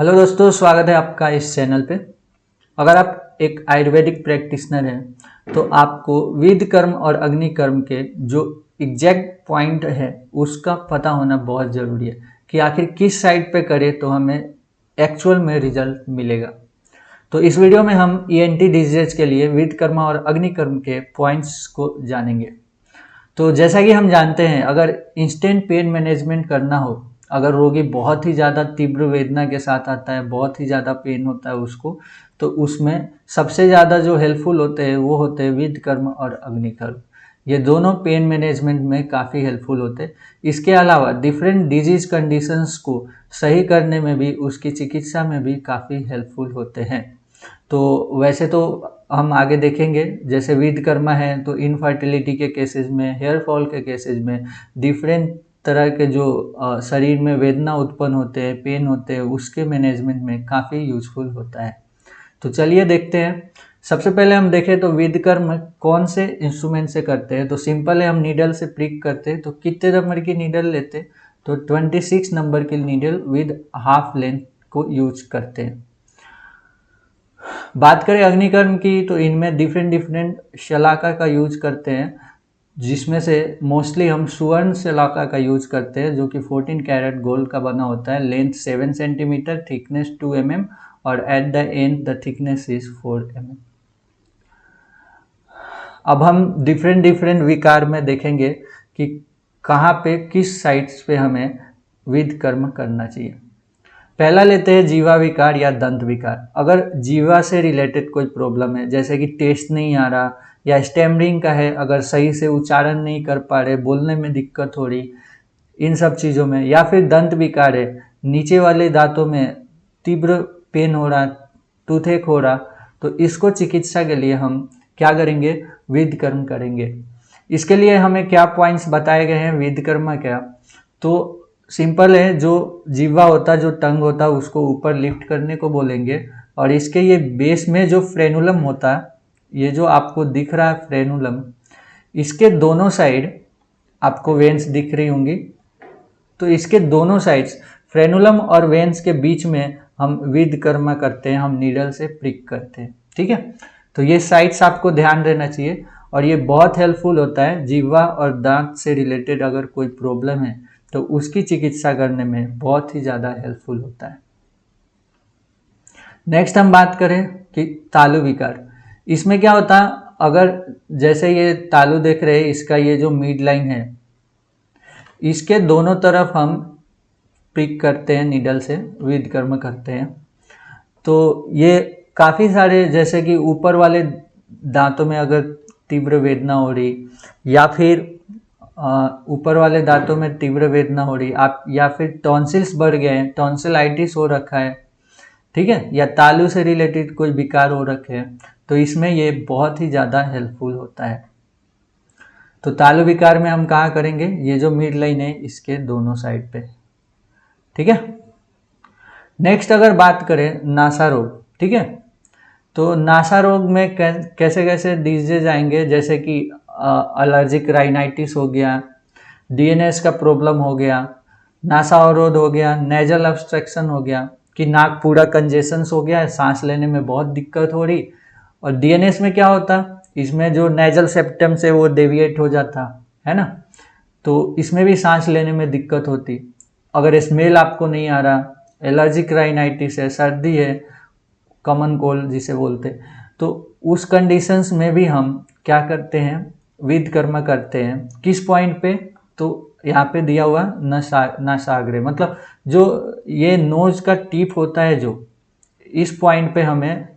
Hello दोस्तों, स्वागत है आपका इस चैनल पे। अगर आप एक आयुर्वेदिक प्रैक्टिशनर हैं तो आपको विध कर्म और अग्नि कर्म के जो एग्जैक्ट पॉइंट है उसका पता होना बहुत ज़रूरी है कि आखिर किस साइड पे करें तो हमें एक्चुअल में रिजल्ट मिलेगा। तो इस वीडियो में हम ईएनटी डिजीज के लिए विध कर्म और अग्नि कर्म के पॉइंट्स को जानेंगे। तो जैसा कि हम जानते हैं, अगर इंस्टेंट पेन मैनेजमेंट करना हो, अगर रोगी बहुत ही ज़्यादा तीव्र वेदना के साथ आता है, बहुत ही ज़्यादा पेन होता है उसको, तो उसमें सबसे ज़्यादा जो हेल्पफुल होते हैं वो होते हैं विध कर्म और अग्नि कर्म। ये दोनों पेन मैनेजमेंट में काफ़ी हेल्पफुल होते हैं। इसके अलावा डिफरेंट डिजीज कंडीशंस को सही करने में भी, उसकी चिकित्सा में भी काफ़ी हेल्पफुल होते हैं। तो वैसे तो हम आगे देखेंगे, जैसे विधकर्मा है तो इनफर्टिलिटी के केसेस में, हेयर फॉल के केसेस में, डिफरेंट तरह के जो शरीर में वेदना उत्पन्न होते हैं, पेन होते हैं, उसके मैनेजमेंट में काफ़ी यूजफुल होता है। तो चलिए देखते हैं। सबसे पहले हम देखें तो विधकर्म कौन से इंस्ट्रूमेंट से करते हैं। तो सिंपल है, हम नीडल से प्रिक करते हैं। तो कितने नंबर की नीडल लेते हैं? तो 26 नंबर की नीडल विद हाफ लेंथ को यूज करते हैं। बात करें अग्निकर्म की तो इनमें डिफरेंट डिफरेंट शलाका का यूज करते हैं, जिसमें से मोस्टली हम सुवर्ण शलाका का यूज करते हैं, जो कि 14 कैरेट गोल्ड का बना होता है। लेंथ 7 सेंटीमीटर, थिकनेस 2 mm और at the end the thickness is 4 mm। अब हम डिफरेंट डिफरेंट विकार में देखेंगे कि कहाँ पे, किस साइट्स पे हमें विध कर्म करना चाहिए। पहला लेते हैं जीवा विकार या दंत विकार। अगर जीवा से रिलेटेड कोई प्रॉब्लम है, जैसे कि टेस्ट नहीं आ रहा या स्टैमरिंग का है, अगर सही से उच्चारण नहीं कर पा रहे, बोलने में दिक्कत हो रही, इन सब चीज़ों में, या फिर दंत विकार है, नीचे वाले दांतों में तीव्र पेन हो रहा, टूथेक हो रहा, तो इसको चिकित्सा के लिए हम क्या करेंगे? विध कर्म करेंगे। इसके लिए हमें क्या पॉइंट्स बताए गए हैं विध कर्म क्या? तो सिंपल है, जो जीवा होता है, जो टंग होता है, उसको ऊपर लिफ्ट करने को बोलेंगे। और इसके ये बेस में जो फ्रेनुलम होता है, ये जो आपको दिख रहा है फ्रेनुलम, इसके दोनों साइड आपको वेन्स दिख रही होंगी। तो इसके दोनों साइड्स, फ्रेनुलम और वेन्स के बीच में हम विध कर्म करते हैं, हम नीडल से प्रिक करते हैं। ठीक है, तो ये साइड्स आपको ध्यान रहना चाहिए और ये बहुत हेल्पफुल होता है। जीवा और दांत से रिलेटेड अगर कोई प्रॉब्लम है तो उसकी चिकित्सा करने में बहुत ही ज़्यादा हेल्पफुल होता है। नेक्स्ट हम बात करें कि तालु विकार। इसमें क्या होता है, अगर जैसे ये तालु देख रहे हैं, इसका ये जो मिड लाइन है, इसके दोनों तरफ हम पिक करते हैं नीडल से, विध कर्म करते हैं। तो ये काफ़ी सारे, जैसे कि ऊपर वाले दांतों में अगर तीव्र वेदना हो रही, या फिर ऊपर वाले दांतों में तीव्र वेदना हो रही, आप, या फिर टॉन्सिल्स बढ़ गए हैं, टॉन्सिलाइटिस हो रखा है, ठीक है, या तालू से रिलेटेड कोई विकार हो रखे हैं, तो इसमें ये बहुत ही ज़्यादा हेल्पफुल होता है। तो तालु विकार में हम कहाँ करेंगे? ये जो मिड लाइन है इसके दोनों साइड पे। ठीक है, नेक्स्ट अगर बात करें नासा रोग, ठीक है, तो नासा रोग में कैसे कैसे डिजीज आएंगे, जैसे कि एलर्जिक राइनाइटिस हो गया, डीएनएस का प्रॉब्लम हो गया, नासा अवरोध हो गया, नेजल ऑब्स्ट्रक्शन हो गया, कि नाक पूरा कंजेशन हो गया है, सांस लेने में बहुत दिक्कत हो रही। और डीएनएस में क्या होता, इसमें जो नेजल सेप्टम से वो डेविएट हो जाता है ना, तो इसमें भी सांस लेने में दिक्कत होती। अगर स्मेल आपको नहीं आ रहा, एलर्जिक राइनाइटिस है, सर्दी है, कॉमन कोल्ड जिसे बोलते, तो उस कंडीशंस में भी हम क्या करते हैं? विध कर्म करते हैं। किस पॉइंट पे? तो यहाँ पे दिया हुआ नासाग्रे, मतलब जो ये नोज का टिप होता है, जो इस पॉइंट पे हमें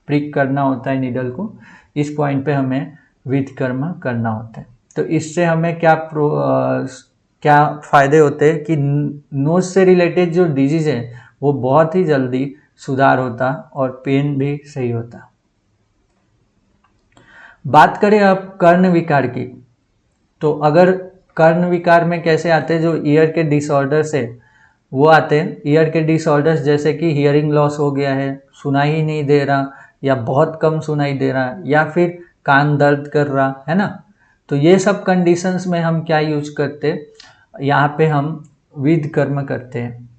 प्रिक करना होता है नीडल को, इस पॉइंट पे हमें विध कर्म करना होता है। तो इससे हमें क्या फ़ायदे होते हैं कि नोज से रिलेटेड जो डिजीज़ है वो बहुत ही जल्दी सुधार होता और पेन भी सही होता। बात करें अब कर्ण विकार की, तो अगर कर्ण विकार में कैसे आते हैं, जो ईयर के डिसऑर्डर्स है वो आते हैं। ईयर के डिसऑर्डर्स जैसे कि हियरिंग लॉस हो गया है, सुनाई ही नहीं दे रहा या बहुत कम सुनाई दे रहा, या फिर कान दर्द कर रहा है ना, तो ये सब कंडीशंस में हम क्या यूज करते हैं? यहाँ पे हम विध कर्म करते हैं।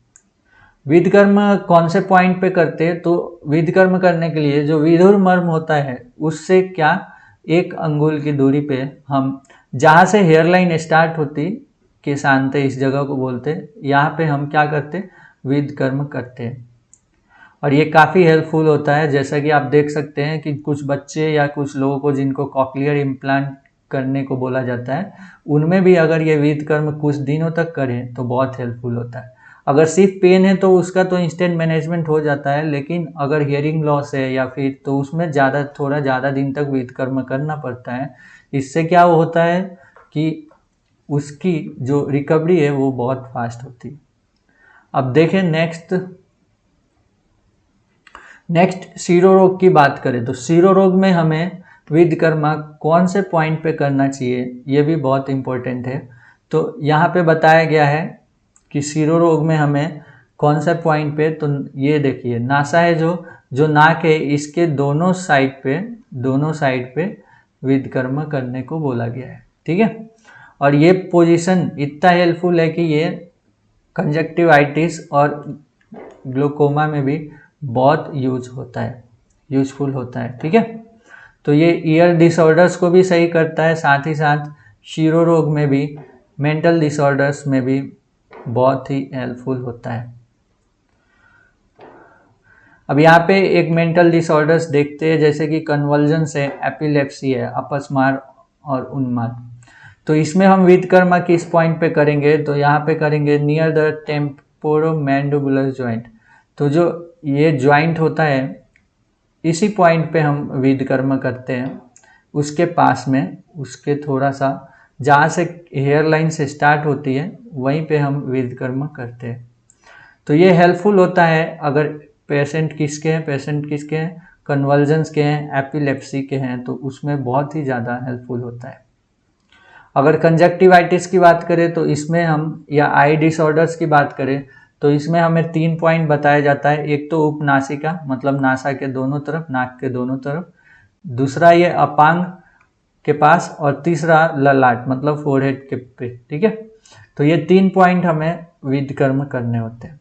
विध कर्म कौन से पॉइंट पे करते हैं, तो विध कर्म करने के लिए जो विधुर मर्म होता है उससे क्या 1 अंगुल की दूरी पे हम जहाँ से हेयर लाइन स्टार्ट होती के शांत इस जगह को बोलते हैं, यहाँ पे हम क्या करते विध कर्म करते हैं। और ये काफ़ी हेल्पफुल होता है। जैसा कि आप देख सकते हैं कि कुछ बच्चे या कुछ लोगों को जिनको कॉक्लियर इम्प्लांट करने को बोला जाता है, उनमें भी अगर ये विध कर्म कुछ दिनों तक करें तो बहुत हेल्पफुल होता है। अगर सिर्फ पेन है तो उसका तो इंस्टेंट मैनेजमेंट हो जाता है, लेकिन अगर हियरिंग लॉस है या फिर तो उसमें थोड़ा ज़्यादा दिन तक विध कर्म करना पड़ता है। इससे क्या होता है कि उसकी जो रिकवरी है वो बहुत फास्ट होती है। अब देखें नेक्स्ट शिरो रोग की बात करें तो शिरो रोग में हमें विध कर्म कौन से पॉइंट पे करना चाहिए, ये भी बहुत इम्पोर्टेंट है। तो यहाँ पे बताया गया है कि शिरो रोग में हमें कौन सा पॉइंट पे, तो ये देखिए नासा है जो नाक है इसके दोनों साइड पे विध कर्म करने को बोला गया है, ठीक है। और ये पोजीशन इतना हेल्पफुल है कि ये कंजक्टिवाइटिस और ग्लोकोमा में भी बहुत यूजफुल होता है, ठीक है। तो ये ईयर डिसऑर्डर्स को भी सही करता है, साथ ही साथ शिरो रोग में भी, मेंटल डिसऑर्डर्स में भी बहुत ही हेल्पफुल होता है। अब यहाँ पे एक मेंटल डिसऑर्डर्स देखते हैं, जैसे कि कन्वल्जन्स है, एपिलेप्सी है, अपस्मार और उन्माद। तो इसमें हम विध कर्म किस पॉइंट पे करेंगे, तो यहाँ पे करेंगे नियर द टेम्पोरोमैंडिबुलर जॉइंट। तो जो ये जॉइंट होता है इसी पॉइंट पे हम विध कर्म करते हैं, उसके पास में, उसके थोड़ा सा जहाँ से हेयर लाइन से स्टार्ट होती है वहीं पे हम विध कर्म करते हैं। तो ये हेल्पफुल होता है अगर पेशेंट किसके हैं कन्वल्जन्स के हैं, एपिलेप्सी के हैं, तो उसमें बहुत ही ज़्यादा हेल्पफुल होता है। अगर कंजक्टिवाइटिस की बात करें तो इसमें हम, या आई डिसऑर्डर्स की बात करें तो इसमें हमें 3 पॉइंट बताया जाता है। एक तो उपनासिका, मतलब नासा के दोनों तरफ, नाक के दोनों तरफ, दूसरा ये अपांग के पास, और तीसरा ललाट मतलब फोरहेड के पे, ठीक है। तो ये 3 पॉइंट हमें विध कर्म करने होते हैं।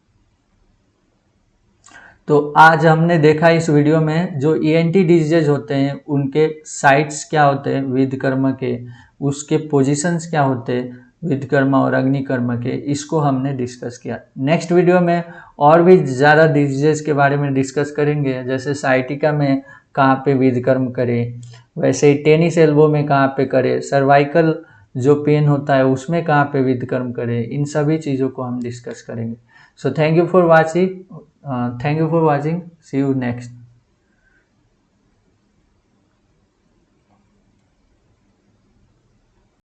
तो आज हमने देखा इस वीडियो में जो ईएनटी डिजीजेज होते हैं उनके साइट्स क्या होते हैं विध कर्म के, उसके पोजीशंस क्या होते हैं विध कर्म और अग्नि कर्म के, इसको हमने डिस्कस किया। नेक्स्ट वीडियो में और भी ज़्यादा डिजीजेज के बारे में डिस्कस करेंगे, जैसे साइटिका में कहाँ पे विध कर्म करें, वैसे ही टेनिस एल्बो में कहाँ पे करें, सर्वाइकल जो पेन होता है उसमें कहाँ पे विध कर्म करें, इन सभी चीज़ों को हम डिस्कस करेंगे। So thank you for watching. See you next.